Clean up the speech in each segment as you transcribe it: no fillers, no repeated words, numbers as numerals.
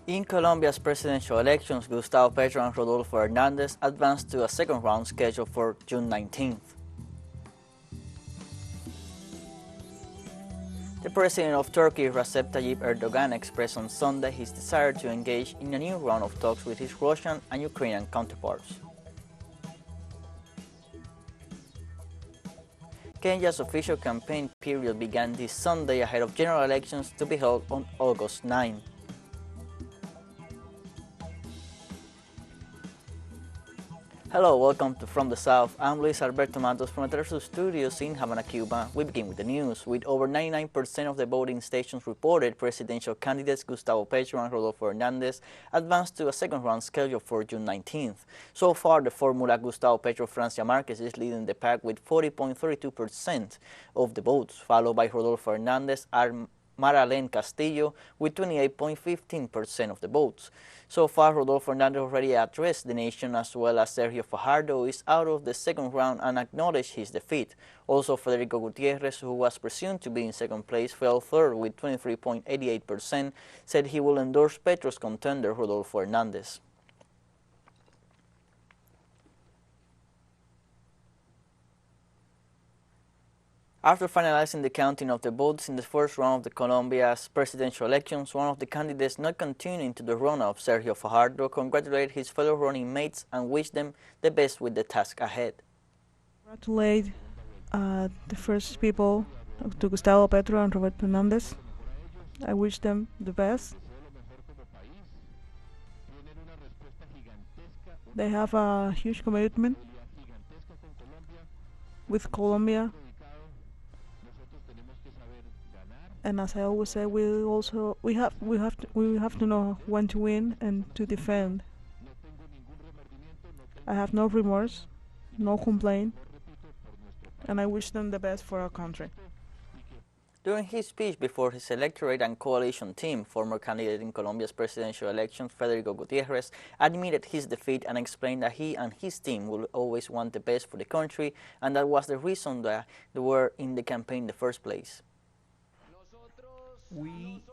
In Colombia's presidential elections, Gustavo Petro and Rodolfo Hernandez advanced to a second round scheduled for June 19th. The president of Turkey, Recep Tayyip Erdogan, expressed on Sunday his desire to engage in a new round of talks with his Russian and Ukrainian counterparts. Kenya's official campaign period began this Sunday ahead of general elections to be held on August 9. Hello, welcome to From the South. I'm Luis Alberto Matos from the Televisa Studios in Havana, Cuba. We begin with the news. With over 99% of the voting stations reported, presidential candidates Gustavo Petro and Rodolfo Hernandez advanced to a second round scheduled for June 19th. So far, the formula Gustavo Petro Francia Marquez is leading the pack with 40.32% of the votes, followed by Rodolfo Hernandez and Maralén Castillo with 28.15% of the votes. So far, Rodolfo Hernandez already addressed the nation, as well as Sergio Fajardo is out of the second round and acknowledged his defeat. Also, Federico Gutiérrez, who was presumed to be in second place, fell third with 23.88%, said he will endorse Petro's contender Rodolfo Hernandez. After finalizing the counting of the votes in the first round of the Colombia's presidential elections, one of the candidates not continuing to the runoff, Sergio Fajardo, congratulated his fellow running mates and wished them the best with the task ahead. Congratulate the first people, to Gustavo Petro and Roberto Hernandez. I wish them the best. They have a huge commitment with Colombia. And as I always say, we have to know when to win and to defend. I have no remorse, no complaint, and I wish them the best for our country. During his speech before his electorate and coalition team, former candidate in Colombia's presidential elections, Federico Gutiérrez, admitted his defeat and explained that he and his team will always want the best for the country, and that was the reason that they were in the campaign in the first place. We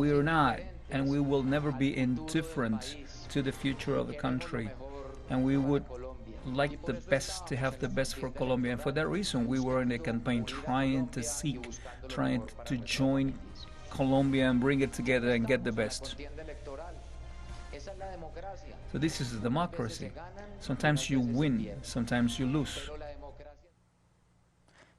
are not, and we will never be indifferent to the future of the country, and we would like the best, to have the best for Colombia, and for that reason we were in the campaign trying to join Colombia and bring it together and get the best. So this is democracy. Sometimes you win, sometimes you lose.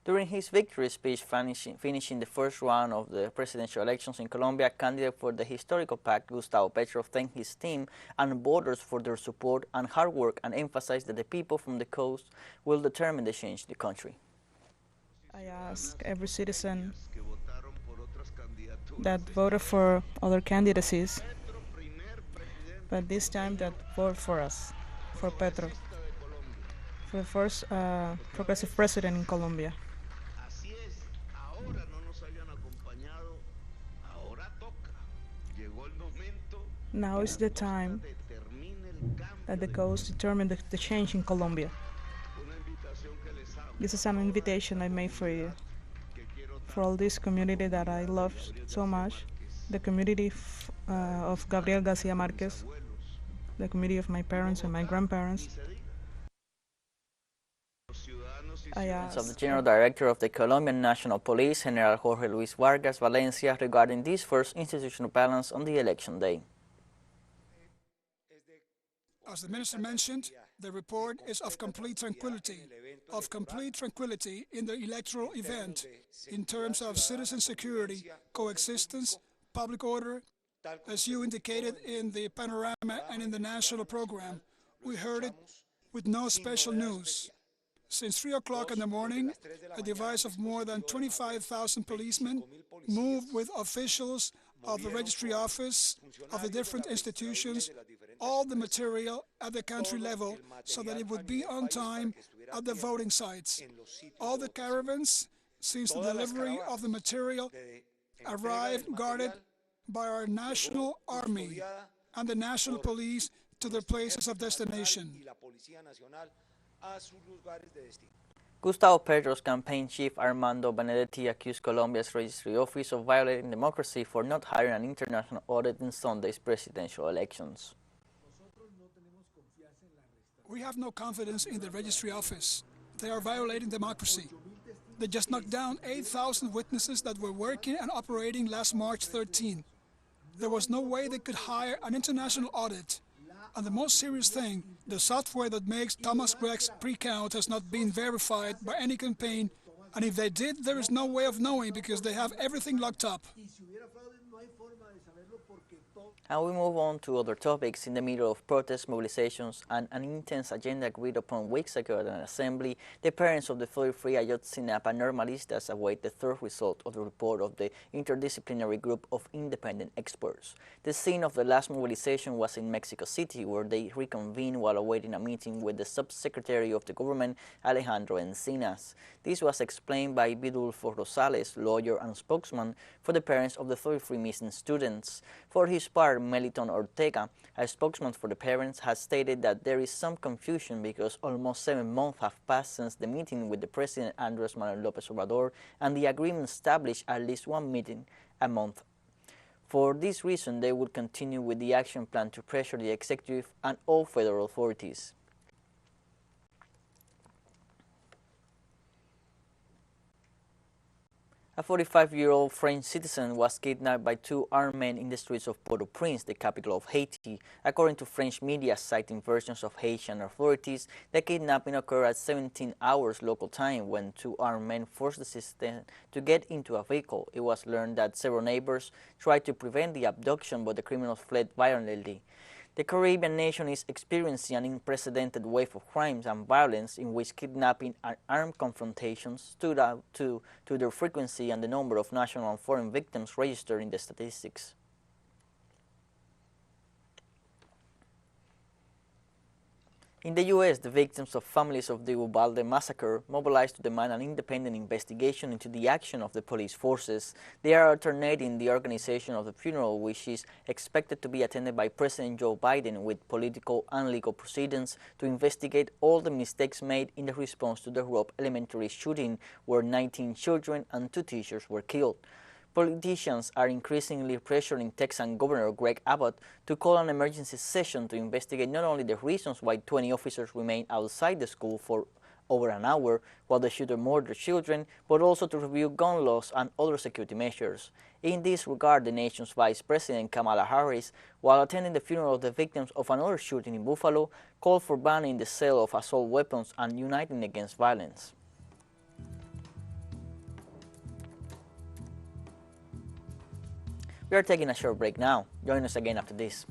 During his victory speech finishing the first round of the presidential elections in Colombia, candidate for the historical pact Gustavo Petro thanked his team and voters for their support and hard work and emphasized that the people from the coast will determine the change in the country. I ask every citizen that voted for other candidacies, but this time that vote for us, for Petro, for the first progressive president in Colombia. Now is the time that the coast determine the change in Colombia. This is an invitation I made for you, for all this community that I love so much, the community of Gabriel Garcia Marquez, the community of my parents and my grandparents. Of the General Director of the Colombian National Police, General Jorge Luis Vargas Valencia, regarding this first institutional balance on the election day. As the Minister mentioned, the report is of complete tranquility in the electoral event in terms of citizen security, coexistence, public order. As you indicated in the panorama and in the national program, we heard it with no special news. Since 3 o'clock in the morning, a device of more than 25,000 policemen moved with officials of the registry office, of the different institutions, all the material at the country level so that it would be on time at the voting sites. All the caravans, since the delivery of the material, arrived guarded by our national army and the national police to their places of destination. Gustavo Petro's campaign chief Armando Benedetti accused Colombia's registry office of violating democracy for not hiring an international audit in Sunday's presidential elections. We have no confidence in the registry office. They are violating democracy. They just knocked down 8,000 witnesses that were working and operating last March 13. There was no way they could hire an international audit. And the most serious thing, the software that makes Thomas Gregg's pre-count has not been verified by any campaign, and if they did, there is no way of knowing because they have everything locked up. And we move on to other topics. In the middle of protests, mobilizations, and an intense agenda agreed upon weeks ago at an assembly, the parents of the 33 Ayotzinapa normalistas await the third result of the report of the interdisciplinary group of independent experts. The scene of the last mobilization was in Mexico City, where they reconvened while awaiting a meeting with the subsecretary of the government, Alejandro Encinas. This was explained by Vidulfo Rosales, lawyer and spokesman for the parents of the 33 missing students. For his part, Meliton Ortega, a spokesman for the parents, has stated that there is some confusion because almost 7 months have passed since the meeting with the President Andrés Manuel López Obrador, and the agreement established at least one meeting a month. For this reason, they would continue with the action plan to pressure the executive and all federal authorities. A 45-year-old French citizen was kidnapped by 2 armed men in the streets of Port-au-Prince, the capital of Haiti. According to French media citing versions of Haitian authorities, the kidnapping occurred at 17 hours local time when 2 armed men forced the citizen to get into a vehicle. It was learned that several neighbors tried to prevent the abduction, but the criminals fled violently. The Caribbean nation is experiencing an unprecedented wave of crimes and violence in which kidnapping and armed confrontations stood out to their frequency and the number of national and foreign victims registered in the statistics. In the U.S., the victims of families of the Uvalde massacre mobilized to demand an independent investigation into the action of the police forces. They are alternating the organization of the funeral, which is expected to be attended by President Joe Biden, with political and legal proceedings to investigate all the mistakes made in the response to the Robb Elementary shooting, where 19 children and 2 teachers were killed. Politicians are increasingly pressuring Texan Governor Greg Abbott to call an emergency session to investigate not only the reasons why 20 officers remained outside the school for over an hour while the shooter murdered children, but also to review gun laws and other security measures. In this regard, the nation's Vice President Kamala Harris, while attending the funeral of the victims of another shooting in Buffalo, called for banning the sale of assault weapons and uniting against violence. We are taking a short break now. Join us again after this.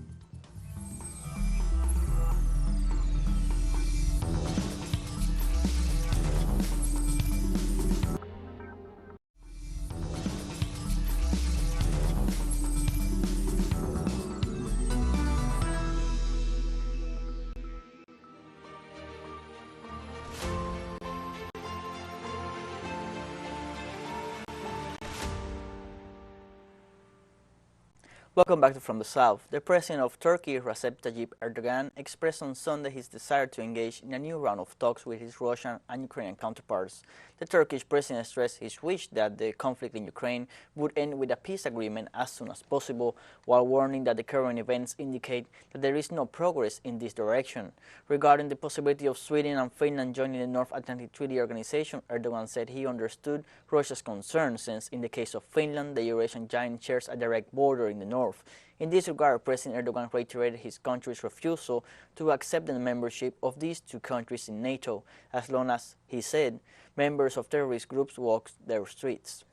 Welcome back to From the South. The President of Turkey, Recep Tayyip Erdogan, expressed on Sunday his desire to engage in a new round of talks with his Russian and Ukrainian counterparts. The Turkish president stressed his wish that the conflict in Ukraine would end with a peace agreement as soon as possible, while warning that the current events indicate that there is no progress in this direction. Regarding the possibility of Sweden and Finland joining the North Atlantic Treaty Organization, Erdogan said he understood Russia's concerns, since in the case of Finland, the Eurasian giant shares a direct border in the north. In this regard, President Erdogan reiterated his country's refusal to accept the membership of these 2 countries in NATO, as long as, he said, members of terrorist groups walk their streets.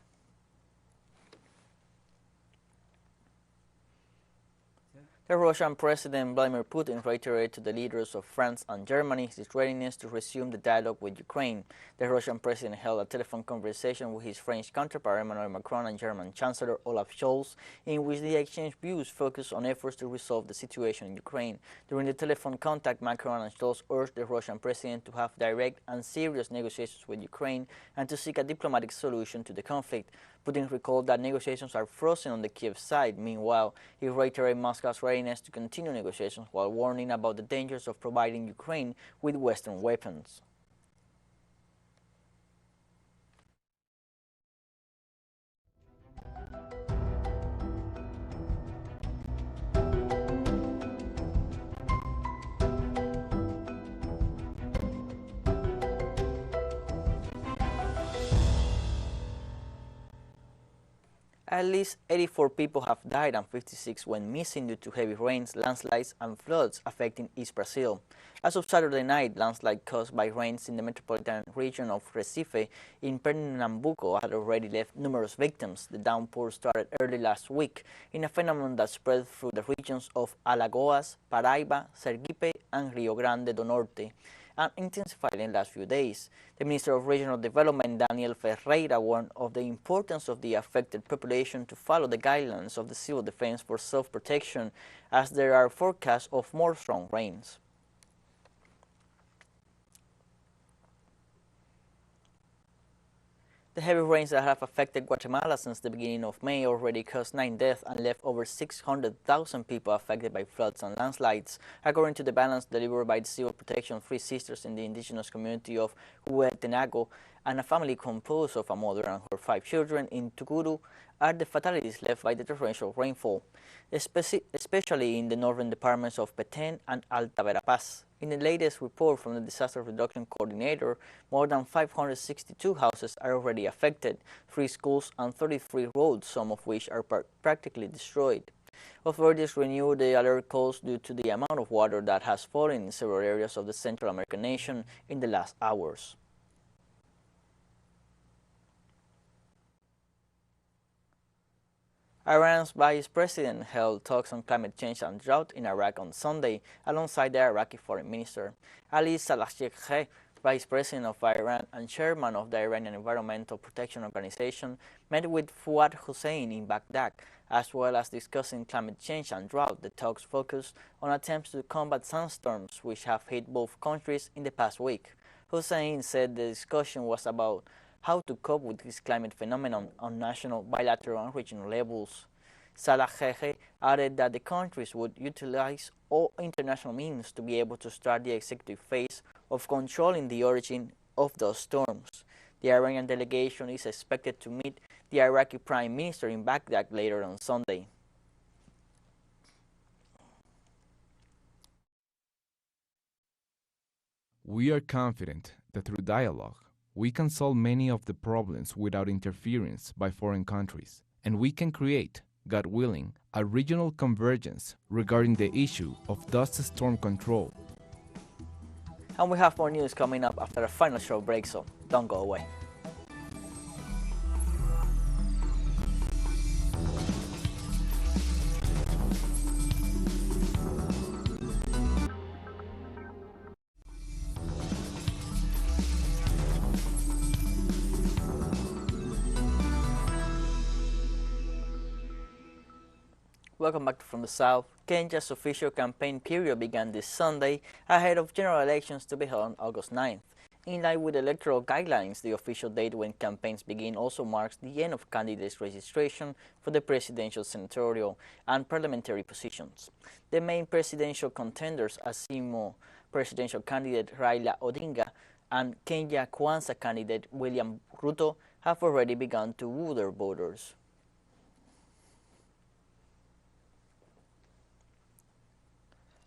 The Russian President Vladimir Putin reiterated to the leaders of France and Germany his readiness to resume the dialogue with Ukraine. The Russian President held a telephone conversation with his French counterpart Emmanuel Macron and German Chancellor Olaf Scholz, in which they exchanged views focused on efforts to resolve the situation in Ukraine. During the telephone contact, Macron and Scholz urged the Russian President to have direct and serious negotiations with Ukraine and to seek a diplomatic solution to the conflict. Putin recalled that negotiations are frozen on the Kiev side. Meanwhile, he reiterated Moscow's readiness to continue negotiations while warning about the dangers of providing Ukraine with Western weapons. At least 84 people have died and 56 went missing due to heavy rains, landslides, and floods affecting East Brazil. As of Saturday night, landslides caused by rains in the metropolitan region of Recife in Pernambuco had already left numerous victims. The downpour started early last week in a phenomenon that spread through the regions of Alagoas, Paraíba, Sergipe, and Rio Grande do Norte, and intensified in the last few days. The Minister of Regional Development, Daniel Ferreira, warned of the importance of the affected population to follow the guidelines of the Civil Defense for self-protection, as there are forecasts of more strong rains. The heavy rains that have affected Guatemala since the beginning of May already caused 9 deaths and left over 600,000 people affected by floods and landslides, according to the balance delivered by the Civil Protection Three Sisters in the indigenous community of Huehuetenango, and a family composed of a mother and her 5 children in Tucuru are the fatalities left by the torrential rainfall, especially in the northern departments of Petén and Alta Verapaz. In the latest report from the Disaster Reduction Coordinator, more than 562 houses are already affected, 3 schools and 33 roads, some of which are practically destroyed. Authorities renewed the alert calls due to the amount of water that has fallen in several areas of the Central American nation in the last hours. Iran's vice president held talks on climate change and drought in Iraq on Sunday, alongside the Iraqi foreign minister. Ali Saleh, vice president of Iran and chairman of the Iranian Environmental Protection Organization, met with Fuad Hussein in Baghdad, as well as discussing climate change and drought. The talks focused on attempts to combat sandstorms, which have hit both countries in the past week. Hussein said the discussion was about how to cope with this climate phenomenon on national, bilateral, and regional levels. Salah added that the countries would utilize all international means to be able to start the executive phase of controlling the origin of those storms. The Iranian delegation is expected to meet the Iraqi Prime Minister in Baghdad later on Sunday. We are confident that through dialogue, we can solve many of the problems without interference by foreign countries, and we can create, God willing, a regional convergence regarding the issue of dust storm control. And we have more news coming up after a final short break, so don't go away. Welcome back to From the South. Kenya's official campaign period began this Sunday ahead of general elections to be held on August 9th. In line with electoral guidelines, the official date when campaigns begin also marks the end of candidates' registration for the presidential, senatorial, and parliamentary positions. The main presidential contenders, Azimio presidential candidate Raila Odinga and Kenya Kwanza candidate William Ruto, have already begun to woo their voters.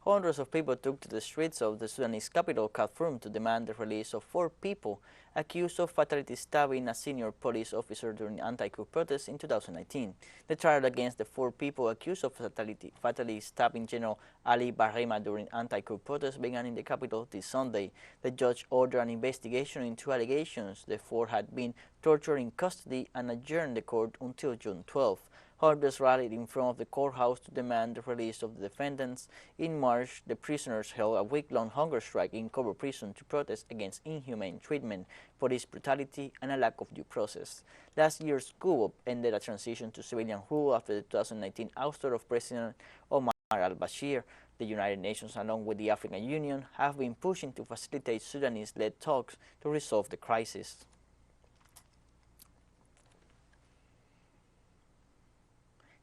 Hundreds of people took to the streets of the Sudanese capital, Khartoum, to demand the release of 4 people accused of fatally stabbing a senior police officer during anti-coup protests in 2019. The trial against the 4 people accused of fatally stabbing General Ali Barrema during anti-coup protests began in the capital this Sunday. The judge ordered an investigation into allegations the 4 had been tortured in custody and adjourned the court until June 12. Hundreds rallied in front of the courthouse to demand the release of the defendants. In March, the prisoners held a week-long hunger strike in Kobo prison to protest against inhumane treatment, police brutality, and a lack of due process. Last year's coup ended a transition to civilian rule after the 2019 ouster of President Omar al-Bashir. The United Nations, along with the African Union, have been pushing to facilitate Sudanese-led talks to resolve the crisis.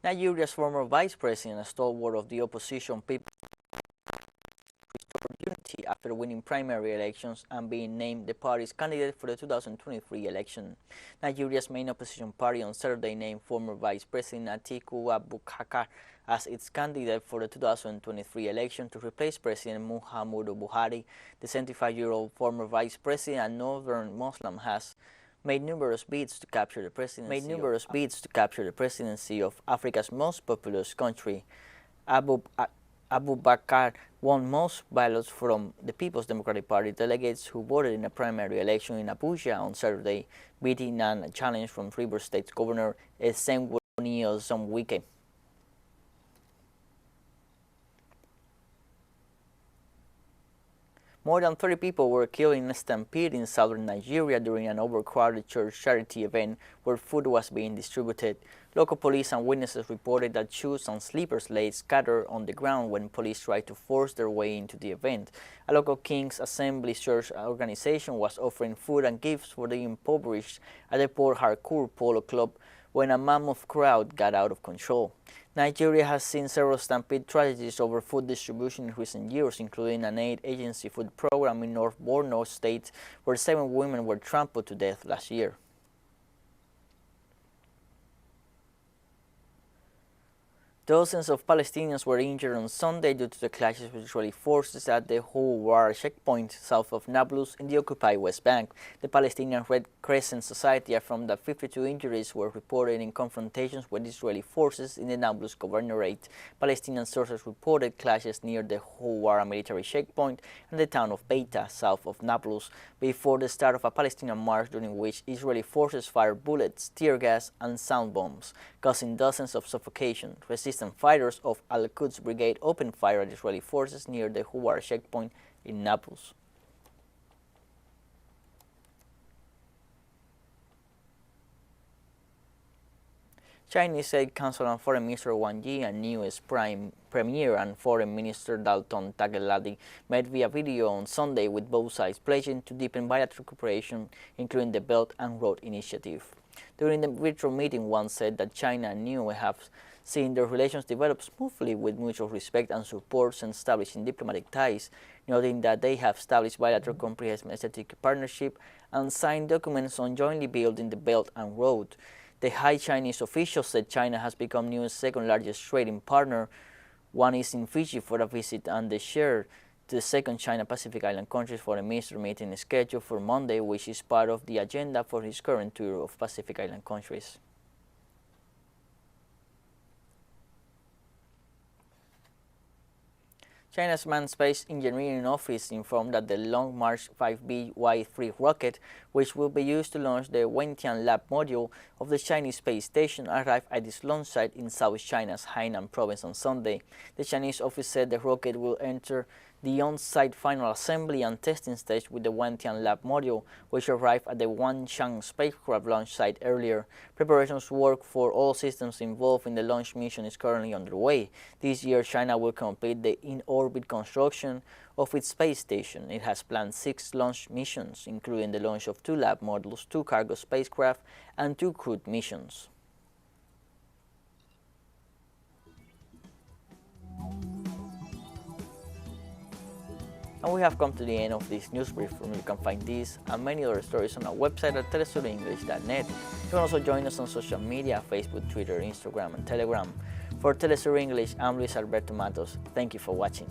Nigeria's former vice president, a stalwart of the opposition, People restored unity after winning primary elections and being named the party's candidate for the 2023 election. Nigeria's main opposition party on Saturday named former vice president Atiku Abubakar as its candidate for the 2023 election to replace President Muhammadu Buhari. The 75-year-old former vice president and northern Muslim has made numerous bids to capture the presidency of Africa's most populous country. Abu Bakr won most ballots from the People's Democratic Party delegates who voted in a primary election in Abuja on Saturday, beating a challenge from River State Governor Esenwo Wike. More than 30 people were killed in a stampede in southern Nigeria during an overcrowded church charity event where food was being distributed. Local police and witnesses reported that shoes and sleepers lay scattered on the ground when police tried to force their way into the event. A local King's Assembly church organization was offering food and gifts for the impoverished at the Port Harcourt Polo Club when a mammoth crowd got out of control. Nigeria has seen several stampede tragedies over food distribution in recent years, including an aid agency food program in North Borno State where 7 women were trampled to death last year. Dozens of Palestinians were injured on Sunday due to the clashes with Israeli forces at the Houwar checkpoint south of Nablus in the occupied West Bank. The Palestinian Red Crescent Society affirmed that 52 injuries were reported in confrontations with Israeli forces in the Nablus governorate. Palestinian sources reported clashes near the Houwar military checkpoint and the town of Beita, south of Nablus, before the start of a Palestinian march during which Israeli forces fired bullets, tear gas, and sound bombs, causing dozens of suffocation. Resistance fighters of Al-Quds Brigade opened fire at Israeli forces near the Houwar checkpoint in Nablus. Chinese State Council and Foreign Minister Wang Yi and U.S. Premier and Foreign Minister Dalton Tageladi met via video on Sunday, with both sides pledging to deepen bilateral cooperation, including the Belt and Road Initiative. During the virtual meeting, Wang said that China and EU have seen their relations develop smoothly with mutual respect and support since establishing diplomatic ties, noting that they have established bilateral comprehensive strategic partnership and signed documents on jointly building the Belt and Road. The high Chinese official said China has become NEW's second largest trading partner. One is in Fiji for a visit, and they share the second China-Pacific Island countries for a minister meeting scheduled for Monday, which is part of the agenda for his current tour of Pacific Island countries. China's Manned Space Engineering Office informed that the Long March 5B Y3 rocket, which will be used to launch the Wentian Lab module of the Chinese space station, arrived at its launch site in South China's Hainan province on Sunday. The Chinese office said the rocket will enter the on-site final assembly and testing stage with the Wentian Lab module, which arrived at the Wanshan spacecraft launch site earlier. Preparations work for all systems involved in the launch mission is currently underway. This year, China will complete the in-orbit construction of its space station. It has planned 6 launch missions, including the launch of 2 lab modules, 2 cargo spacecraft, and 2 crewed missions. And we have come to the end of this news brief. You can find these and many other stories on our website at telesurenglish.net. You can also join us on social media: Facebook, Twitter, Instagram, and Telegram. For Telesur English, I'm Luis Alberto Matos. Thank you for watching.